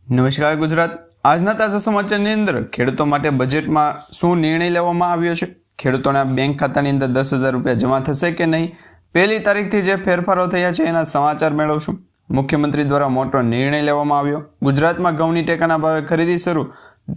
નમસ્કાર ગુજરાત। આજના તાજા સમાચારની અંદર ખેડૂતો માટે બજેટમાં શું નિર્ણય લેવામાં આવ્યો છે, ખેડૂતોના બેંક ખાતાની અંદર 10,000 રૂપિયા જમા થશે કે નહીં, પહેલી તારીખથી જે ફેરફારો થયા છે એના સમાચાર મેળવશું। મુખ્યમંત્રી દ્વારા મોટો નિર્ણય લેવામાં આવ્યો। ગુજરાતમાં ઘઉંની ટેકાના ભાવે ખરીદી શરૂ,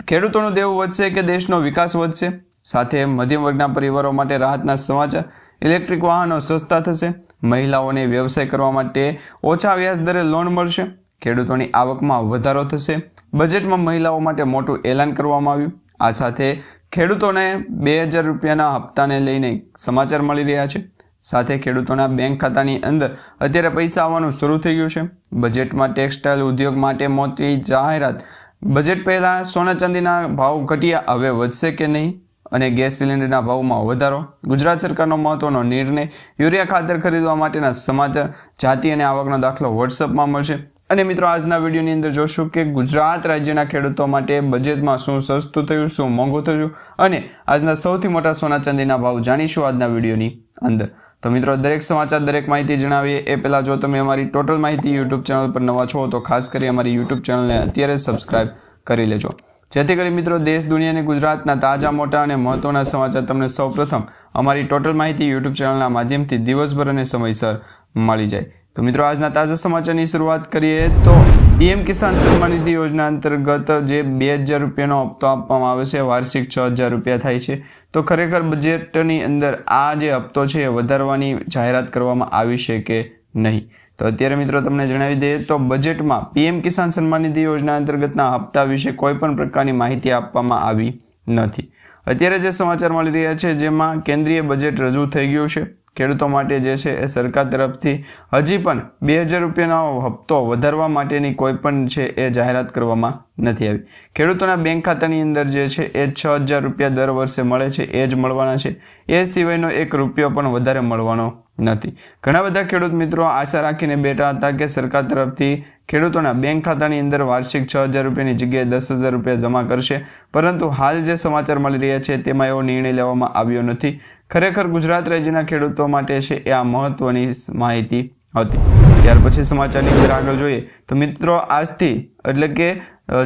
ખેડૂતોનું દેવું વધશે કે દેશનો વિકાસ વધશે, સાથે મધ્યમ વર્ગના પરિવારો માટે રાહતના સમાચાર, ઇલેક્ટ્રિક વાહનો સસ્તા થશે, મહિલાઓને વ્યવસાય કરવા માટે ઓછા વ્યાજ દરે લોન મળશે, ખેડૂતોની આવકમાં વધારો થશે, બજેટમાં મહિલાઓ માટે મોટું એલાન કરવામાં આવ્યું। આ સાથે ખેડૂતોને 2,000 રૂપિયાના હપ્તાને લઈને સમાચાર મળી રહ્યા છે। સાથે ખેડૂતોના બેંક ખાતાની અંદર અત્યારે પૈસા આવવાનું શરૂ થઈ ગયું છે। બજેટમાં ટેક્સટાઇલ ઉદ્યોગ માટે મોટી જાહેરાત, બજેટ પહેલાં સોના ચાંદીના ભાવ ઘટ્યા, હવે વધશે કે નહીં, અને ગેસ સિલિન્ડરના ભાવમાં વધારો, ગુજરાત સરકારનો મહત્વનો નિર્ણય, યુરિયા ખાતર ખરીદવા માટેના સમાચાર, જાતિ અને આવકનો દાખલો વોટ્સઅપમાં મળશે। અને મિત્રો, આજના વિડીયોની અંદર જોશું કે ગુજરાત રાજ્યના ખેડૂતો માટે બજેટમાં શું સસ્તું થયું, શું મોંઘું થયું, અને આજના સૌથી મોટા સોના ચાંદીના ભાવ જાણીશું આજના વિડીયોની અંદર। તો મિત્રો, દરેક સમાચાર, દરેક માહિતી જણાવીએ એ પહેલાં જો તમે અમારી ટોટલ માહિતી યુટ્યુબ ચેનલ પર નવા છો તો ખાસ કરી અમારી યુટ્યુબ ચેનલને અત્યારે સબસ્ક્રાઇબ કરી લેજો, જેથી કરી મિત્રો દેશ, દુનિયા અને ગુજરાતના તાજા, મોટા અને મહત્વના સમાચાર તમને સૌપ્રથમ અમારી ટોટલ માહિતી યુટ્યુબ ચેનલના માધ્યમથી દિવસભર અને સમયસર મળી જાય। તો મિત્રો, આજના તાજા સમાચારની શરૂઆત કરીએ તો પીએમ કિસાન સન્માન નિધિ યોજના અંતર્ગત જે 2,000 રૂપિયાનો હપ્તો આપવામાં આવે છે, વાર્ષિક 6,000 રૂપિયા થાય છે। તો ખરેખર બજેટની અંદર આ જે હપ્તો છે એ વધારવાની જાહેરાત કરવામાં આવી છે કે નહીં, તો અત્યારે મિત્રો તમને જણાવી દઈએ તો બજેટમાં પીએમ કિસાન સન્માન નિધિ યોજના અંતર્ગતના હપ્તા વિશે કોઈ પણ પ્રકારની માહિતી આપવામાં આવી નથી। અત્યારે જે સમાચાર મળી રહ્યા છે જેમાં કેન્દ્રીય બજેટ રજૂ થઈ ગયું છે, ખેડૂતો માટે જે છે એ સરકાર તરફથી હજી પણ 2,000 રૂપિયાનો હપ્તો વધારવા માટેની કોઈ પણ છે એ જાહેરાત કરવામાં નથી આવી। ખેડૂતોના બેંક ખાતાની અંદર જે છે એ 6,000 રૂપિયા દર વર્ષે મળે છે, એ જ મળવાના છે, એ સિવાયનો 1 રૂપિયો પણ વધારે મળવાનો નથી। ઘણા બધા ખેડૂત મિત્રો આશા રાખીને બેઠા હતા કે સરકાર તરફથી ખેડૂતોના બેંક ખાતાની અંદર વાર્ષિક 6,000 રૂપિયાની જગ્યાએ 10,000 રૂપિયા જમા કરશે, પરંતુ હાલ જે સમાચાર મળી રહ્યા છે તેમાં એવો નિર્ણય લેવામાં આવ્યો નથી। ખરેખર ગુજરાત રાજ્યના ખેડૂતો માટે છે એ આ મહત્વની માહિતી હતી। ત્યાર પછી સમાચારની અંદર આગળ જોઈએ તો મિત્રો, આજથી એટલે કે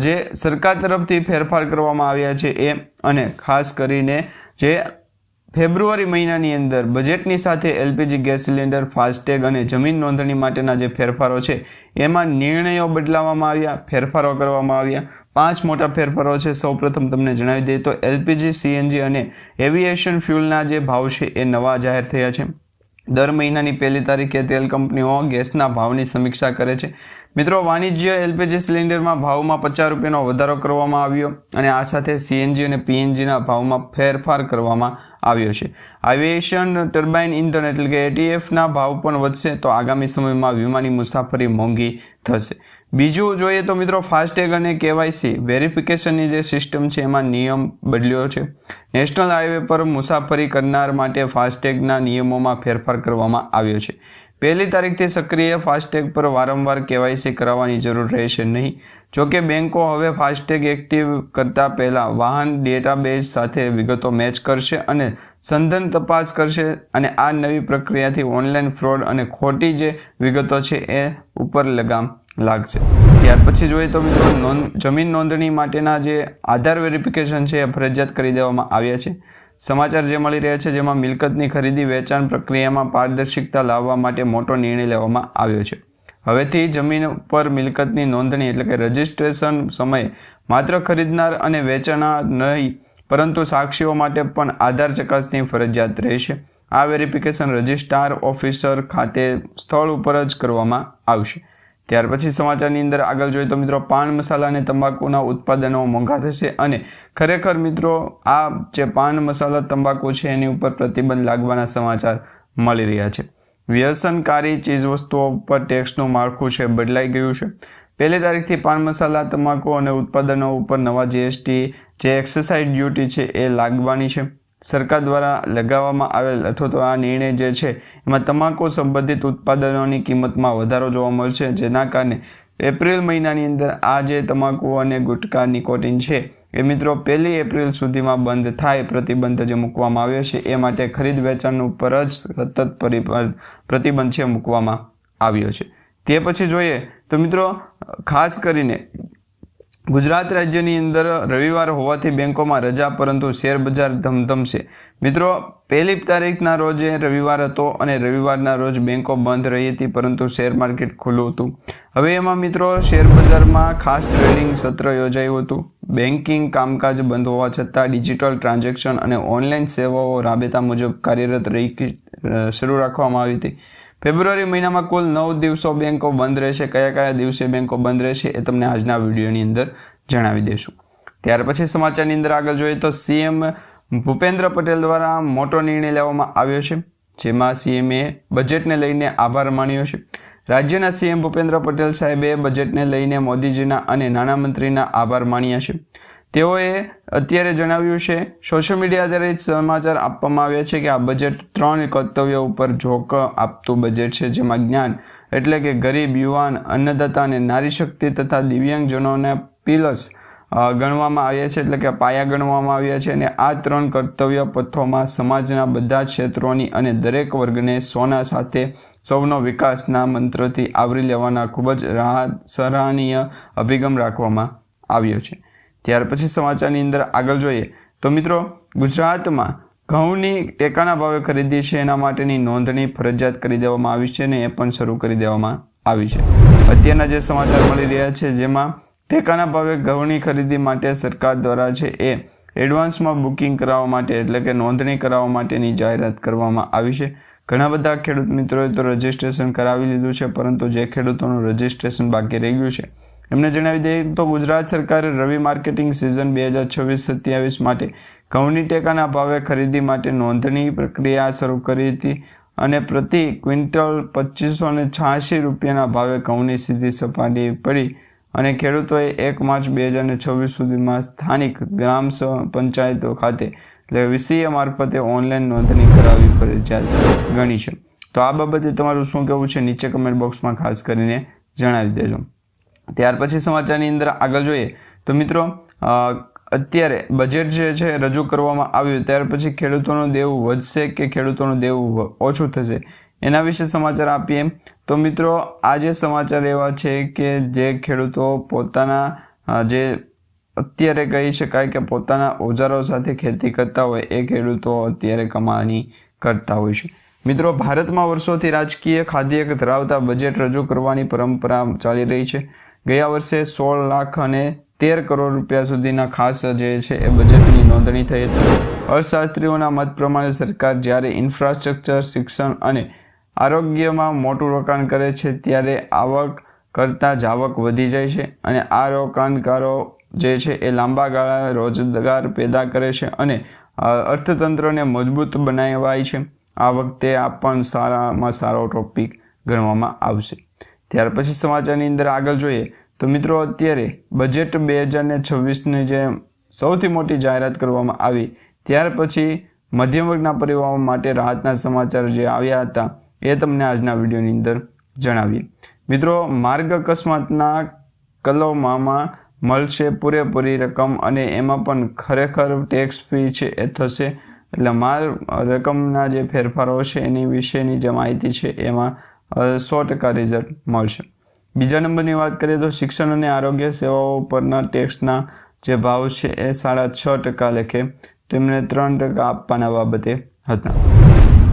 જે સરકાર તરફથી ફેરફાર કરવામાં આવ્યા છે એ, અને ખાસ કરીને જે ફેબ્રુઆરી મહિનાની અંદર બજેટની સાથે એલપીજી ગેસ સિલિન્ડર, ફાસ્ટેગ અને જમીન નોંધણી માટેના જે ફેરફારો છે એમાં નિર્ણયો બદલાવવામાં આવ્યા, ફેરફારો કરવામાં આવ્યા। 5 મોટા ફેરફારો છે। સૌપ્રથમ તમને જણાવી દઈએ તો એલપીજી, સીએનજી અને એવિએશન ફ્યુલના જે ભાવ છે એ નવા જાહેર થયા છે। દર મહિનાની 1લી તારીખે તેલ કંપનીઓ ગેસના ભાવની સમીક્ષા કરે છે। મિત્રો, વાણિજ્ય એલપીજી સિલિન્ડરમાં ભાવમાં 50 રૂપિયાનો વધારો કરવામાં આવ્યો, અને આ સાથે સીએનજી અને પીએનજીના ભાવમાં ફેરફાર કરવામાં આવ્યો છે। એવિએશન ટર્બાઇન ઇંધણ એટલે કે એટીએફના ભાવ પણ વધશે, તો આગામી સમયમાં વિમાની મુસાફરી મોંઘી થશે। બીજું જોઈએ તો મિત્રો, ફાસ્ટેગ અને કેવાયસી વેરિફિકેશનની જે સિસ્ટમ છે એમાં નિયમ બદલ્યો છે। નેશનલ હાઈવે પર મુસાફરી કરનાર માટે ફાસ્ટેગના નિયમોમાં ફેરફાર કરવામાં આવ્યો છે। 1લી તારીખથી સક્રિય ફાસ્ટેગ પર વારંવાર કેવાયસી કરાવવાની જરૂર રહેશે નહીં। જોકે બેંકો હવે ફાસ્ટેગ એક્ટિવ કરતા પહેલાં વાહન ડેટાબેઝ સાથે વિગતો મેચ કરશે અને સંધાન તપાસ કરશે, અને આ નવી પ્રક્રિયાથી ઓનલાઈન ફ્રોડ અને ખોટી જે વિગતો છે એ ઉપર લગામ લાગશે। ત્યાર પછી જોઈએ તો મિત્રો, જમીન નોંધણી માટેના જે આધાર વેરિફિકેશન છે એ ફરજિયાત કરી દેવામાં આવ્યા છે। સમાચાર જે મળી રહ્યા છે જેમાં મિલકતની ખરીદી વેચાણ પ્રક્રિયામાં પારદર્શિકતા લાવવા માટે મોટો નિર્ણય લેવામાં આવ્યો છે। હવેથી જમીન પર મિલકતની નોંધણી એટલે કે રજિસ્ટ્રેશન સમયે માત્ર ખરીદનાર અને વેચાનાર નહીં, પરંતુ સાક્ષીઓ માટે પણ આધાર ચકાસણી ફરજિયાત રહેશે। આ વેરિફિકેશન રજિસ્ટ્રાર ઓફિસર ખાતે સ્થળ ઉપર જ કરવામાં આવશે। ત્યાર પછી સમાચારની અંદર આગળ જોઈએ તો મિત્રો, પાન મસાલા અને તંબાકુના ઉત્પાદનો મોંઘા થશે, અને ખરેખર મિત્રો આ જે પાન મસાલા, તંબાકુ છે એની ઉપર પ્રતિબંધ લાગવાના સમાચાર મળી રહ્યા છે। વ્યસનકારી ચીજવસ્તુઓ પર ટેક્સનું માળખું છે બદલાઈ ગયું છે। 1લી તારીખથી પાન મસાલા, તમાકુ અને ઉત્પાદનો ઉપર નવા જીએસટી જે એક્સાઇઝ ડ્યુટી છે એ લાગવાની છે। સરકાર દ્વારા લગાવવામાં આવેલ અથવા તો આ નિર્ણય જે છે એમાં તમાકુ સંબંધિત ઉત્પાદનોની કિંમતમાં વધારો જોવા મળશે, જેના કારણે એપ્રિલ મહિનાની અંદર આ જે તમાકુ અને ગુટખા, નિકોટિન છે એ મિત્રો 1લી એપ્રિલ સુધીમાં બંધ થાય, પ્રતિબંધ જે મૂકવામાં આવ્યો છે એ માટે ખરીદ વેચાણ ઉપર જ સતત પ્રતિબંધ છે મૂકવામાં આવ્યો છે। તે પછી જોઈએ તો મિત્રો, ખાસ કરીને ગુજરાત રાજ્યની અંદર રવિવાર હોવાથી બેંકોમાં રજા, પરંતુ શેર બજાર ધમધમશે. મિત્રો, 1 તારીખના રોજ રવિવાર હતો અને રવિવારના રોજ બેંકો બંધ રહી હતી, પરંતુ શેર માર્કેટ ખુલ્લું હતું. હવે એમાં મિત્રો શેર બજારમાં ખાસ ટ્રેડિંગ સત્ર યોજાયું હતું. બેન્કિંગ કામકાજ બંધ હોવા છતાં ડિજિટલ ટ્રાન્ઝેક્શન અને ઓનલાઈન સેવાઓ રાબેતા મુજબ કાર્યરત શરૂ રાખવામાં આવી હતી. ફેબ્રુઆરી મહિનામાં કુલ 9 દિવસો બેંકો બંધ રહેશે. કયા દિવસે બેંકો બંધ રહેશે એ તમને આજના વિડીયોની અંદર જણાવી દઈશું. ત્યાર પછી સમાચારની અંદર આગળ જોઈએ તો સીએમ ભૂપેન્દ્ર પટેલ દ્વારા મોટો નિર્ણય લેવામાં આવ્યો છે, જેમાં સીએમએ બજેટને લઈને આભાર માન્યો છે. રાજ્યના સીએમ ભૂપેન્દ્ર પટેલ સાહેબે બજેટને લઈને મોદીજીના અને નાણામંત્રીના આભાર માન્યા છે. તેઓએ અત્યારે જણાવ્યું છે, સોશિયલ મીડિયા આધારિત સમાચાર આપવામાં આવ્યા છે કે આ બજેટ 3 કર્તવ્યો ઉપર ઝોક આપતું બજેટ છે, જેમાં જ્ઞાન એટલે કે ગરીબ, યુવાન, અન્નદાતા અને નારી શક્તિ તથા દિવ્યાંગજનોને પિલર્સ ગણવામાં આવ્યા છે, એટલે કે પાયા ગણવામાં આવ્યા છે. અને આ 3 કર્તવ્ય પથોમાં સમાજના બધા ક્ષેત્રોની અને દરેક વર્ગને સોના સાથે સૌનો વિકાસના મંત્રથી આવરી લેવાના ખૂબ જ સરાહનીય અભિગમ રાખવામાં આવ્યો છે. ત્યાર પછી સમાચારની અંદર આગળ જોઈએ તો મિત્રો, ગુજરાતમાં ઘઉંની ટેકાના ભાવે ખરીદી છે એના માટેની નોંધણી ફરજિયાત કરી દેવામાં આવી છે અને એ પણ શરૂ કરી દેવામાં આવી છે. અત્યારના જે સમાચાર મળી રહ્યા છે, જેમાં ટેકાના ભાવે ઘઉંની ખરીદી માટે સરકાર દ્વારા છે એ એડવાન્સમાં બુકિંગ કરાવવા માટે, એટલે કે નોંધણી કરાવવા માટેની જાહેરાત કરવામાં આવી છે. ઘણા બધા ખેડૂત મિત્રોએ તો રજિસ્ટ્રેશન કરાવી લીધું છે, પરંતુ જે ખેડૂતોનું રજિસ્ટ્રેશન બાકી રહી ગયું છે એમને જણાવી દઈએ તો ગુજરાત સરકારે રવિ માર્કેટિંગ સિઝન 2026-27 માટે ઘઉંની ટેકાના ભાવે ખરીદી માટે નોંધણી પ્રક્રિયા શરૂ કરી હતી અને પ્રતિ ક્વિન્ટલ 2586 રૂપિયાના ભાવે ઘઉંની સીધી સપાટી પડી અને ખેડૂતોએ 1 માર્ચ 2026 સુધીમાં સ્થાનિક ગ્રામ પંચાયતો ખાતે એટલે વીસીએ મારફતે ઓનલાઈન નોંધણી કરાવવી ફરજિયાત ગણી છે. તો આ બાબતે તમારું શું કહેવું છે નીચે કમેન્ટ બોક્સમાં ખાસ કરીને જણાવી દેજો. ત્યાર પછી સમાચારની અંદર આગળ જોઈએ તો મિત્રો, અત્યારે બજેટ જે છે રજૂ કરવામાં આવ્યું, ત્યાર પછી ખેડૂતોનું દેવું વધશે કે ખેડૂતોનું દેવું ઓછું થશે એના વિશે સમાચાર આપીએ તો મિત્રો, આ જે સમાચાર એવા છે કે જે ખેડૂતો પોતાના જે અત્યારે કહી શકાય કે પોતાના ઓજારો સાથે ખેતી કરતા હોય એ ખેડૂતો અત્યારે કમાણી કરતા હોય છે. મિત્રો, ભારતમાં વર્ષોથી રાજકીય ખાદ્ય ધરાવતા બજેટ રજૂ કરવાની પરંપરા ચાલી રહી છે. ગયા વર્ષે 16 લાખ અને 13 કરોડ રૂપિયા સુધીના ખાસ જે છે એ બજેટની નોંધણી થઈ હતી. અર્થશાસ્ત્રીઓના મત પ્રમાણે સરકાર જ્યારે ઇન્ફ્રાસ્ટ્રક્ચર, શિક્ષણ અને આરોગ્યમાં મોટું રોકાણ કરે છે ત્યારે આવક કરતાં જાવક વધી જાય છે અને આ રોકાણકારો જે છે એ લાંબા ગાળે રોજગાર પેદા કરે છે અને અર્થતંત્રને મજબૂત બનાવાય છે. આ વખતે આ પણ સારામાં સારો ટોપિક ગણવામાં આવશે. ત્યાર પછી સમાચારની અંદર આગળ જોઈએ તો મિત્રો, અત્યારે બજેટ 2026ની જે સૌથી મોટી જાહેરાત કરવામાં આવી ત્યાર પછી મધ્યમ વર્ગના પરિવારો માટે રાહતના સમાચાર જે આવ્યા હતા એ તમને આજના વિડીયોની અંદર જણાવીએ. મિત્રો, માર્ગ અકસ્માતના કલમમાં મળશે પૂરેપૂરી રકમ અને એમાં પણ ખરેખર ટેક્સ ફી છે એ થશે, એટલે રકમના જે ફેરફારો છે એની વિશેની જે માહિતી છે એમાં 100% રિઝલ્ટ મળશે. બીજા નંબરની વાત કરીએ તો શિક્ષણ અને આરોગ્ય સેવાઓ પરના ટેક્સના જે ભાવ છે એ 6.5% લેખે તેમને 3% આપવાના બાબતે હતા.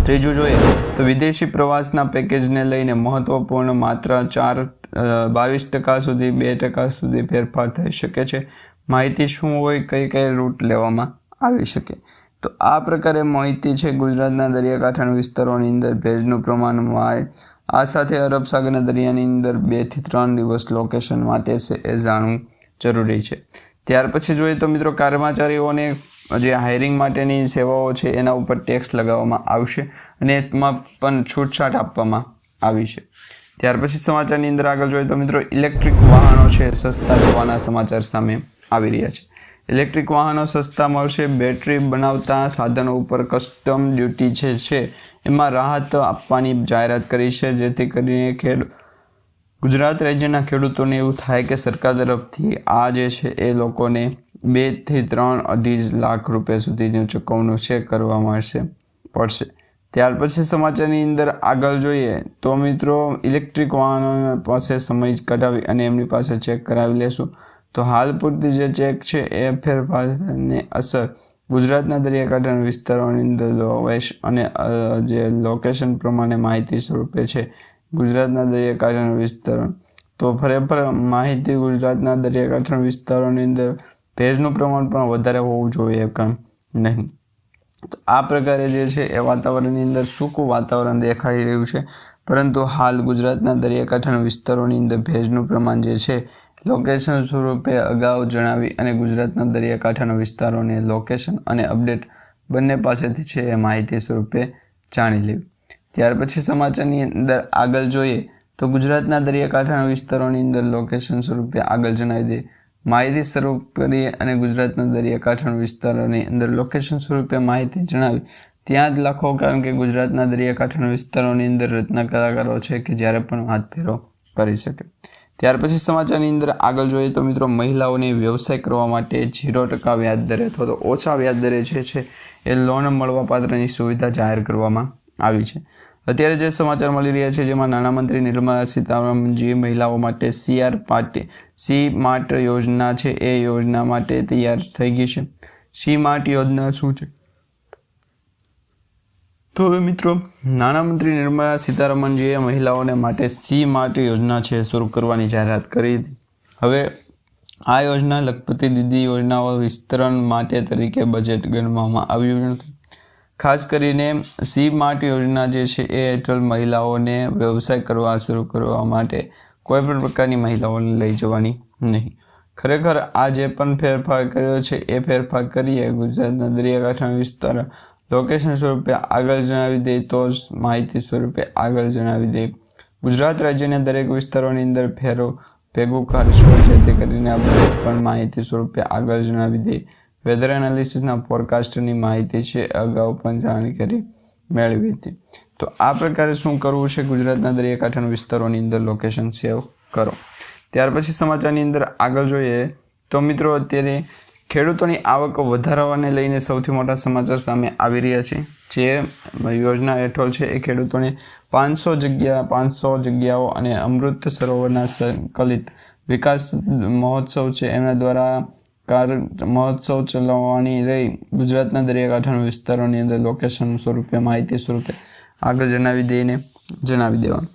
ત્રીજું જોઈએ તો વિદેશી પ્રવાસના પેકેજને લઈને મહત્વપૂર્ણ માત્ર 22% સુધી 2% સુધી ફેરફાર થઈ શકે છે. માહિતી શું હોય, કઈ રૂટ લેવામાં આવી શકે, તો આ પ્રકારે માહિતી છે ગુજરાતના દરિયાકાંઠાના વિસ્તારોની અંદર ભેજનું પ્રમાણ હોય, આ સાથે અરબ સાગરના દરિયાની અંદર 2 થી 3 દિવસ લોકેશન માટે છે એ જાણવું જરૂરી છે. ત્યાર પછી જોઈએ તો મિત્રો, કર્મચારીઓને જે હાયરિંગ માટેની સેવાઓ છે એના ઉપર ટેક્સ લગાવવામાં આવશે અને એમાં પણ છૂટછાટ આપવામાં આવી છે. ત્યાર પછી સમાચારની અંદર આગળ જોઈએ તો મિત્રો, ઇલેક્ટ્રિક વાહનો છે સસ્તા થવાના સમાચાર સામે આવી રહ્યા છે. ઇલેક્ટ્રિક વાહનો સસ્તા મળશે. બેટરી બનાવતા સાધનો ઉપર કસ્ટમ ડ્યુટી છે એમાં રાહત આપવાની જાહેરાત કરી છે, જેથી કરીને ગુજરાત રાજ્યના ખેડૂતોને એવું થાય કે સરકાર તરફથી આ જે છે એ લોકોને 2 થી 3 2.5 લાખ રૂપિયા સુધીનું ચૂકવણું છે કરવા પડશે. ત્યાર પછી સમાચારની અંદર આગળ જોઈએ તો મિત્રો, ઇલેક્ટ્રિક વાહનો પાસે સમય કઢાવી અને એમની પાસે ચેક કરાવી લેશું તો હાલ પૂરતી જે ચેક છે એ ફેરફારની અસર ગુજરાતના દરિયાકાંઠાના વિસ્તારોની અંદર લોવેશ અને જે લોકેશન પ્રમાણે માહિતી સ્વરૂપે છે ગુજરાતના દરિયાકાંઠાના વિસ્તારો. તો ખરેખર માહિતી ગુજરાતના દરિયાકાંઠાના વિસ્તારોની અંદર ભેજનું પ્રમાણ પણ વધારે હોવું જોઈએ કે નહીં. તો આ પ્રકારે જે છે એ વાતાવરણની અંદર સૂકું વાતાવરણ દેખાઈ રહ્યું છે, પરંતુ હાલ ગુજરાતના દરિયાકાંઠાના વિસ્તારોની અંદર ભેજનું પ્રમાણ જે છે લોકેશન સ્વરૂપે અગાઉ જણાવી અને ગુજરાતના દરિયાકાંઠાના વિસ્તારોને લોકેશન અને અપડેટ બંને પાસેથી છે એ માહિતી સ્વરૂપે જાણી લેવી. ત્યાર પછી સમાચારની અંદર આગળ જોઈએ તો ગુજરાતના દરિયાકાંઠાના વિસ્તારોની અંદર લોકેશન સ્વરૂપે આગળ જણાવી દે માહિતી સ્વરૂપ કરીએ અને ગુજરાતના દરિયાકાંઠાના વિસ્તારોની અંદર લોકેશન સ્વરૂપે માહિતી જણાવી ત્યાં જ લખો, કારણ કે ગુજરાતના દરિયાકાંઠાના વિસ્તારોની અંદર રચના કલાકારો છે કે જ્યારે પણ હાથ ફેરો કરી શકે. ત્યાર પછી સમાચારની અંદર આગળ જોઈએ તો મિત્રો મહિલાઓને વ્યવસાય કરવા માટે 0% વ્યાજ દરે અથવા તો ઓછા વ્યાજ દરે છે એ લોન મળવાપાત્રની સુવિધા જાહેર કરવામાં આવી છે. અત્યારે જે સમાચાર મળી રહ્યા છે જેમાં નાણામંત્રી નિર્મલા સીતારામનજી મહિલાઓ માટે સી માર્ટ યોજના છે એ યોજના માટે તૈયાર થઈ ગઈ છે. સી માર્ટ યોજના શું છે? તો હવે મિત્રો નાણામંત્રી નિર્મલા સીતારામનજીએ મહિલાઓને માટે સી માર્ટ યોજના છે શરૂ કરવાની જાહેરાત કરી હતી. હવે આ યોજના લખપતિ દીદી યોજનાઓ વિસ્તરણ માટે તરીકે બજેટ ગણવામાં આવ્યું નથી. ખાસ કરીને સી માર્ટ યોજના જે છે એ હેઠળ મહિલાઓને વ્યવસાય કરવા શરૂ કરવા માટે કોઈ પણ પ્રકારની મહિલાઓને લઈ જવાની નહીં. ખરેખર આ જે પણ ફેરફાર કર્યો છે એ ફેરફાર કરીએ ગુજરાતના દરિયાકાંઠાના વિસ્તાર લોકેશન સ્વરૂપે આગળ જણાવી દે તો જ માહિતી સ્વરૂપે આગળ જણાવી દે. ગુજરાત રાજ્યના દરેક વિસ્તારોની અંદર ફેરો ભેગું કરશો જેથી કરીને આપણે પણ માહિતી સ્વરૂપે આગળ જણાવી દે. વેધર એનાલિસિસના ફોરકાસ્ટની માહિતી છે અગાઉ પણ જાણકારી મેળવી હતી. તો આ પ્રકારે શું કરવું છે ગુજરાતના દરિયાકાંઠાના વિસ્તારોની અંદર લોકેશન સેવ કરો. ત્યાર પછી સમાચારની અંદર આગળ જોઈએ તો મિત્રો અત્યારે ખેડૂતોની આવક વધારવાને લઈને સૌથી મોટા સમાચાર સામે આવી રહ્યા છે. જે યોજના હેઠળ છે એ ખેડૂતોને 500 જગ્યાઓ અને અમૃત સરોવરના સંકલિત વિકાસ મહોત્સવ છે એમના દ્વારા મહોત્સવ ચલાવવાની રહી ગુજરાતના દરિયાકાંઠાના વિસ્તારોની અંદર લોકેશન સ્વરૂપે માહિતી સ્વરૂપે આગળ જણાવી દેવાનું.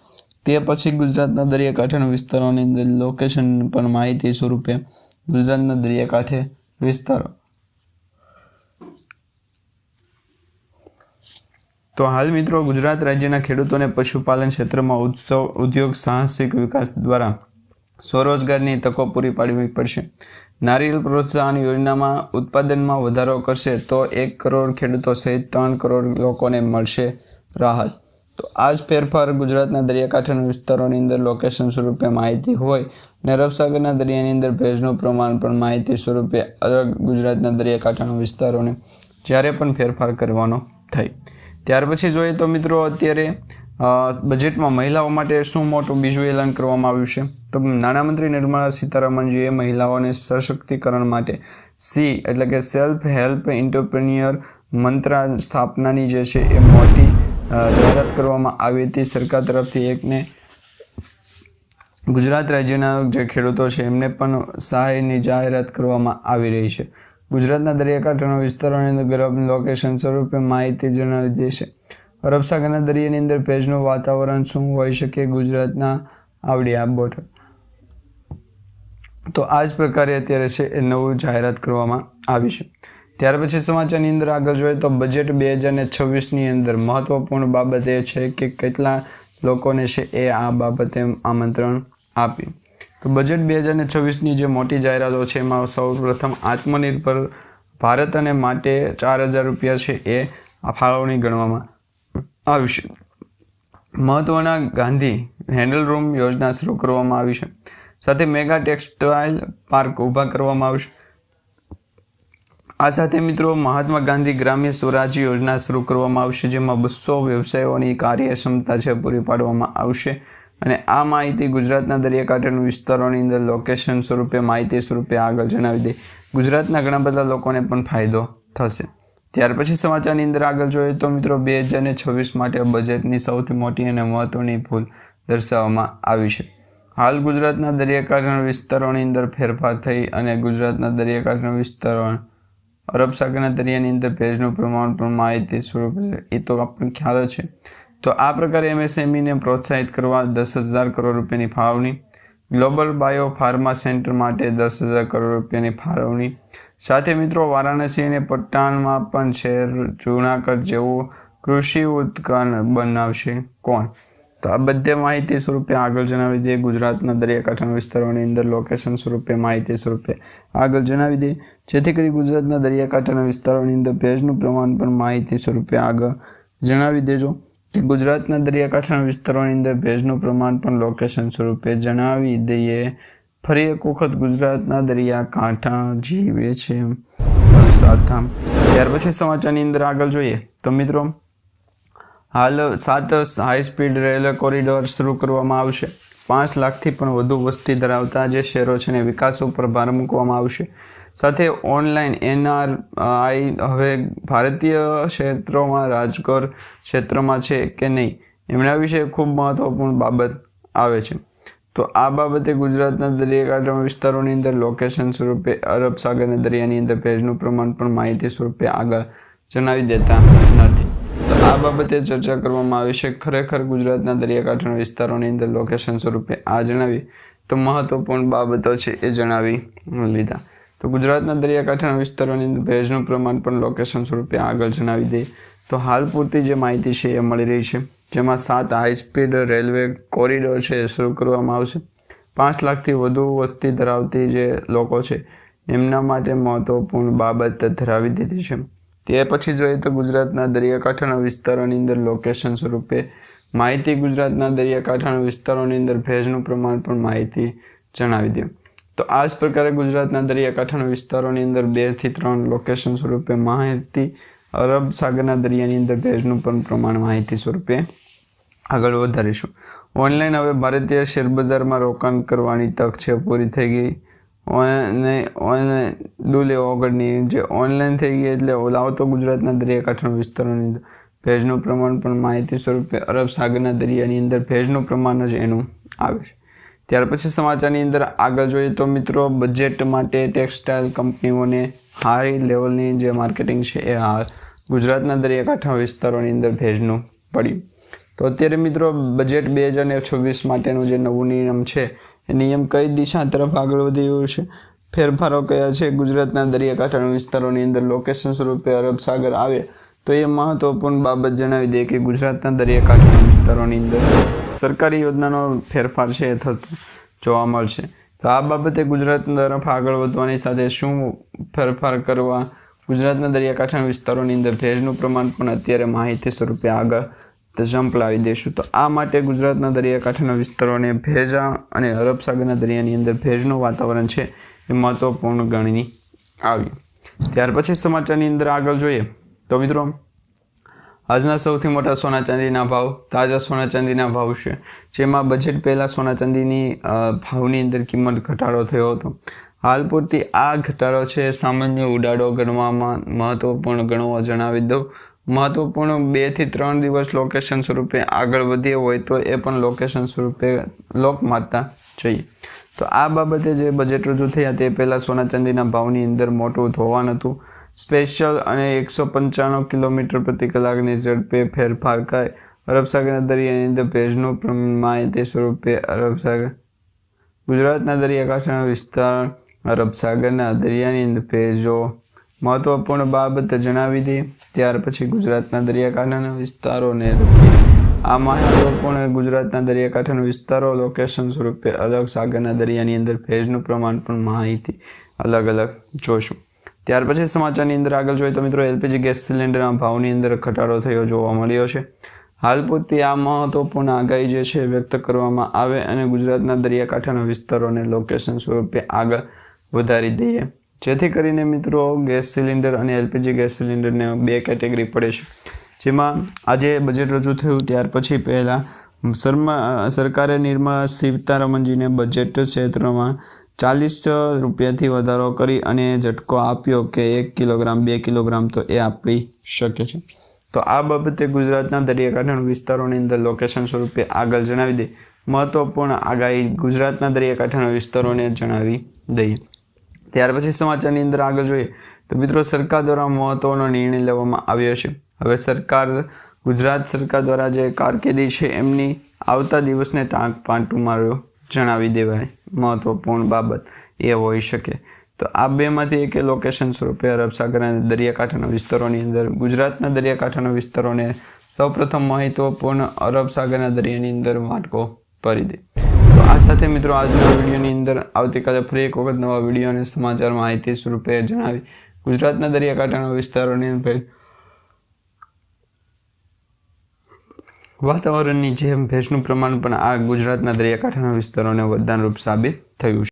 તે પછી ગુજરાતના દરિયાકાંઠાના વિસ્તારોની અંદર લોકેશન પણ માહિતી સ્વરૂપે ગુજરાતના દરિયાકાંઠે વિસ્તારો. તો હાલ મિત્રો ગુજરાત રાજ્યના ખેડૂતોને પશુપાલન ક્ષેત્રમાં ઉદ્યોગ સાહસિક વિકાસ દ્વારા સ્વરોજગારની તકો પૂરી પાડવી પડશે. નારિયેળ પ્રોત્સાહન યોજનામાં ઉત્પાદનમાં વધારો કરશે તો 1 કરોડ ખેડૂતો સહિત 3 કરોડ લોકોને મળશે રાહત. તો આ જ ફેરફાર ગુજરાતના દરિયાકાંઠાના વિસ્તારોની અંદર લોકેશન સ્વરૂપે માહિતી હોય અને અરબ સાગરના દરિયાની અંદર ભેજનું પ્રમાણ પણ માહિતી સ્વરૂપે અલગ ગુજરાતના દરિયાકાંઠાના વિસ્તારોને જ્યારે પણ ફેરફાર કરવાનો થાય. ત્યાર પછી જોઈએ તો મિત્રો અત્યારે બજેટમાં મહિલાઓ માટે શું મોટું બીજું એલાન કરવામાં આવ્યું છે. તો નાણામંત્રી નિર્મલા સીતારામનજીએ મહિલાઓને સશક્તિકરણ માટે સી એટલે કે સેલ્ફ હેલ્પ એન્ટરપ્રેન્યોર મંત્ર સ્થાપનાની જે છે એ મોટી જાહેરાત કરવામાં આવી હતી સરકાર તરફથી. એકને ગુજરાત રાજ્યના જે ખેડૂતો છે એમને પણ સહાયની જાહેરાત કરવામાં આવી રહી છે. ગુજરાતના દરિયાકાંઠાના વિસ્તારોની અંદર ગરમ લોકેશન સ્વરૂપે માહિતી જણાવી દેશે. અરબ સાગરના દરિયાની અંદર ભેજનું વાતાવરણ શું હોઈ શકે ગુજરાતના આવડી આ બોર્ડર. તો આ જ પ્રકારે અત્યારે છે એ નવું જાહેરાત કરવામાં આવી છે. ત્યાર પછી સમાચારની અંદર આગળ જોઈએ તો બજેટ 2026ની અંદર મહત્વપૂર્ણ બાબત એ છે કે કેટલા લોકોને છે એ આ બાબતે આમંત્રણ આપ્યું. તો બજેટ 2026ની જે મોટી જાહેરાતો છે એમાં સૌપ્રથમ આત્મનિર્ભર ભારત અને માટે 4000 રૂપિયા છે એ ફાળવણી ગણવામાં આવશે. મહત્વના ગાંધી હેન્ડલ રૂમ યોજના શરૂ કરવામાં આવી છે. સાથે મેગા ટેક્સટાઇલ પાર્ક ઊભા કરવામાં આવશે. આ સાથે મિત્રો મહાત્મા ગાંધી ગ્રામ્ય સ્વરાજ યોજના શરૂ કરવામાં આવશે જેમાં 200 વ્યવસાયોની કાર્યક્ષમતા છે પૂરી પાડવામાં આવશે. અને આ માહિતી ગુજરાતના દરિયાકાંઠાના વિસ્તારોની અંદર લોકેશન સ્વરૂપે માહિતી સ્વરૂપે આગળ જણાવી દે. ગુજરાતના ઘણા બધા લોકોને પણ ફાયદો થશે. ત્યાર પછી સમાચારની અંદર આગળ જોઈએ તો મિત્રો 2026 માટે બજેટની સૌથી મોટી અને મહત્વની ભૂલ દર્શાવવામાં આવી છે. હાલ ગુજરાતના દરિયાકાંઠાના વિસ્તારોની અંદર ફેરફાર થઈ અને ગુજરાતના દરિયાકાંઠાના વિસ્તારો અરબ સાગરના દરિયાની અંદર ભેજનું પ્રમાણ પણ માહિતી સ્વરૂપે એ તો આપણને ખ્યાલ જ છે. તો આ પ્રકારે MSMEને પ્રોત્સાહિત કરવા 10,000 કરોડ રૂપિયાની ફાળવણી, ગ્લોબલ બાયો ફાર્મા સેન્ટર માટે 10,000 કરોડ રૂપિયાની ફાળવણી, સાથે મિત્રો વારાણસી અને પટનામાં પણ શહેર જૂનાગઢ જેવું કૃષિ ઉત્પાદન બનાવશે કોણ? તો આ બધી માહિતી સ્વરૂપે આગળ જણાવી દે. ગુજરાતના દરિયાકાંઠાના વિસ્તારોની અંદર લોકેશન સ્વરૂપે માહિતી સ્વરૂપે આગળ જણાવી દે, જેથી કરી ગુજરાતના દરિયાકાંઠાના વિસ્તારોની અંદર ભેજનું પ્રમાણ પણ માહિતી સ્વરૂપે આગળ જણાવી દેજો. ગુજરાતના દરિયાકાંઠાના વિસ્તારોની અંદર ભેજનું પ્રમાણ પણ લોકેશન સ્વરૂપે જણાવી દઈએ. ફરી એક વખત ગુજરાતના દરિયાકાંઠા જીવે છે વલસાડ. ત્યાર પછી સમાચારની અંદર આગળ જોઈએ તો મિત્રો હાલ 7 હાઈ સ્પીડ રેલવે કોરિડોર શરૂ કરવામાં આવશે. 5 લાખથી પણ વધુ વસ્તી ધરાવતા જે શહેરો છે ને વિકાસ ઉપર ભાર મૂકવામાં આવશે. સાથે ઓનલાઈન NRI હવે ભારતીય ક્ષેત્રોમાં રાજકોટ ક્ષેત્રમાં છે કે નહીં એમના વિશે ખૂબ મહત્વપૂર્ણ બાબત આવે છે. તો આ બાબતે ગુજરાતના દરિયાકાંઠાના વિસ્તારોની અંદર લોકેશન સ્વરૂપે અરબ સાગરના દરિયાની અંદર ભેજનું પ્રમાણ પણ માહિતી સ્વરૂપે આગળ જણાવી દેતા નથી. તો આ બાબતે ચર્ચા કરવામાં આવી છે. ખરેખર ગુજરાતના દરિયાકાંઠાના વિસ્તારોની અંદર લોકેશન સ્વરૂપે આ જણાવી તો મહત્વપૂર્ણ બાબતો છે એ જણાવી લીધા. તો ગુજરાતના દરિયાકાંઠાના વિસ્તારોની અંદર ભેજનું પ્રમાણ પણ લોકેશન સ્વરૂપે આગળ જણાવી દે. તો હાલ પૂરતી જે માહિતી છે એ મળી રહી છે, જેમાં 7 હાઈ સ્પીડ રેલવે કોરિડોર છે એ શરૂ કરવામાં આવશે. 5 લાખથી વધુ વસ્તી ધરાવતી જે લોકો છે એમના માટે મહત્વપૂર્ણ બાબત ધરાવી દીધી છે. તે પછી જોઈએ તો ગુજરાતના દરિયાકાંઠાના વિસ્તારોની અંદર લોકેશન સ્વરૂપે માહિતી, ગુજરાતના દરિયાકાંઠાના વિસ્તારોની અંદર ભેજનું પ્રમાણ પણ માહિતી જણાવી દે. તો આ જ પ્રકારે ગુજરાતના દરિયાકાંઠાના વિસ્તારોની અંદર 2 થી 3 લોકેશન સ્વરૂપે માહિતી, અરબ સાગરના દરિયાની અંદર ભેજનું પણ પ્રમાણ માહિતી સ્વરૂપે આગળ વધારીશું. ઓનલાઈન હવે ભારતીય શેરબજારમાં રોકાણ કરવાની તક છે પૂરી થઈ ગઈ. ઓનલાઈન દુલે ઓગળની જે ઓનલાઈન થઈ ગઈ એટલે લાવતો ગુજરાતના દરિયાકાંઠાના વિસ્તારોની અંદર ભેજનું પ્રમાણ પણ માહિતી સ્વરૂપે અરબ સાગરના દરિયાની અંદર ભેજનું પ્રમાણ જ એનું આવે છે. ત્યાર પછી સમાચારની અંદર આગળ જોઈએ તો મિત્રો બજેટ માટે ટેક્સટાઇલ કંપનીઓને હાઈ લેવલની જે માર્કેટિંગ છે એ હાલ ગુજરાતના દરિયાકાંઠા વિસ્તારોની અંદર ભેજનું પડ્યું. તો અત્યારે મિત્રો બજેટ 2026 માટેનું જે નવું નિયમ છે એ નિયમ કઈ દિશા તરફ આગળ વધી રહ્યું છે, ફેરફારો કયા છે, ગુજરાતના દરિયાકાંઠાના વિસ્તારોની અંદર લોકેશન સ્વરૂપે અરબ સાગર આવે તો એ મહત્વપૂર્ણ બાબત જણાવી દે કે ગુજરાતના દરિયાકાંઠાના વિસ્તારોની અંદર સરકારી યોજનાનો ફેરફાર છે એ થતો જોવા મળશે. તો આ બાબતે ગુજરાત તરફ આગળ વધવાની સાથે શું ફેરફાર કરવા, ગુજરાતના દરિયાકાંઠાના વિસ્તારોની અંદર ભેજનું પ્રમાણ પણ અત્યારે માહિતી સ્વરૂપે આગળ ઝંપલાવી દઈશું. તો આ માટે ગુજરાતના દરિયાકાંઠાના વિસ્તારોને ભેજા અને અરબ સાગરના દરિયાની અંદર ભેજનું વાતાવરણ છે એ મહત્વપૂર્ણ ગણી આવ્યું. ત્યાર પછી સમાચારની અંદર આગળ જોઈએ તો મિત્રો આજના સૌથી મોટા સોના ચાંદીના ભાવ, તાજા સોના ચાંદીના ભાવ છે, જેમાં બજેટ પહેલાં સોના ચાંદીની ભાવની અંદર કિંમત ઘટાડો થયો હતો. હાલ પૂરતી આ ઘટાડો છે સામાન્ય ઉડાડો ગણવામાં મહત્વપૂર્ણ ગણવા જણાવી દઉં. મહત્વપૂર્ણ 2 થી 3 દિવસ લોકેશન સ્વરૂપે આગળ વધીએ હોય તો એ પણ લોકેશન સ્વરૂપે લોક મારતા જઈએ. તો આ બાબતે જે બજેટ રજૂ થયા તે પહેલાં સોના ચાંદીના ભાવની અંદર મોટું ધોવાણ હતું. સ્પેશિયલ અને 195 કિલોમીટર પ્રતિ કલાકની ઝડપે ફેરફાર થાય. અરબ સાગરના દરિયાની અંદર ભેજનું માહિતી સ્વરૂપે અરબ સાગર, ગુજરાતના દરિયાકાંઠાના વિસ્તાર અરબ સાગરના દરિયાની અંદર ભેજો મહત્વપૂર્ણ બાબત જણાવી દે. ત્યાર પછી ગુજરાતના દરિયાકાંઠાના વિસ્તારોને લખી આ મહત્વપૂર્ણ ગુજરાતના દરિયાકાંઠાના વિસ્તારો લોકેશન સ્વરૂપે અરબ સાગરના દરિયાની અંદર ભેજનું પ્રમાણ પણ માહિતી અલગ અલગ જોઈશું. ત્યાર પછી સમાચારની અંદર આગળ જોઈએ તો મિત્રો LPG ગેસ સિલિન્ડરના ભાવની અંદર ઘટાડો થયો જોવા મળ્યો છે. હાલ પૂરતી આ મહત્વપૂર્ણ આગાહી જે છે વ્યક્ત કરવામાં આવે અને ગુજરાતના દરિયાકાંઠાના વિસ્તારોને લોકેશન સ્વરૂપે આગળ વધારી દઈએ, જેથી કરીને મિત્રો ગેસ સિલિન્ડર અને LPG ગેસ સિલિન્ડરને 2 કેટેગરી પડે છે. જેમાં આજે બજેટ રજૂ થયું ત્યાર પછી પહેલાં સરકારે નિર્મલા સીતારમણજીને બજેટ ક્ષેત્રમાં 40 રૂપિયાથી વધારો કરી અને ઝટકો આપ્યો કે 1 કિલોગ્રામ 2 કિલોગ્રામ તો એ આપી શકે છે. તો આ બાબતે ગુજરાતના દરિયાકાંઠાના વિસ્તારોની અંદર લોકેશન સ્વરૂપે આગળ જણાવી દે મહત્વપૂર્ણ આગાહી ગુજરાતના દરિયાકાંઠાના વિસ્તારોને જણાવી દઈએ. ત્યાર પછી સમાચારની અંદર આગળ જોઈએ તો મિત્રો, સરકાર દ્વારા મહત્વનો નિર્ણય લેવામાં આવ્યો છે. હવે ગુજરાત સરકાર દ્વારા જે કારકિર્દી છે એમની આવતા દિવસને પાંટુમારો જણાવી દેવાય. મહત્વપૂર્ણ બાબત એ હોઈ શકે. તો આ બેમાંથી એક લોકેશન સ્વરૂપે અરબ સાગરના દરિયાકાંઠાના વિસ્તારોની અંદર ગુજરાતના દરિયાકાંઠાના વિસ્તારોને સૌપ્રથમ મહત્વપૂર્ણ અરબ સાગરના દરિયાની અંદર વાટકો કરી દે. તો આ સાથે મિત્રો આજના વિડીયોની અંદર આવતીકાલે ફરી એક વખત નવા વિડીયો અને સમાચાર માહિતી સ્વરૂપે જણાવી ગુજરાતના દરિયાકાંઠાના વિસ્તારોની અંદર વાતાવરણની જેમ ભેજનું પ્રમાણ પણ આ ગુજરાતના દરિયાકાંઠાના વિસ્તારોને વરદાનરૂપ સાબિત થયું છે.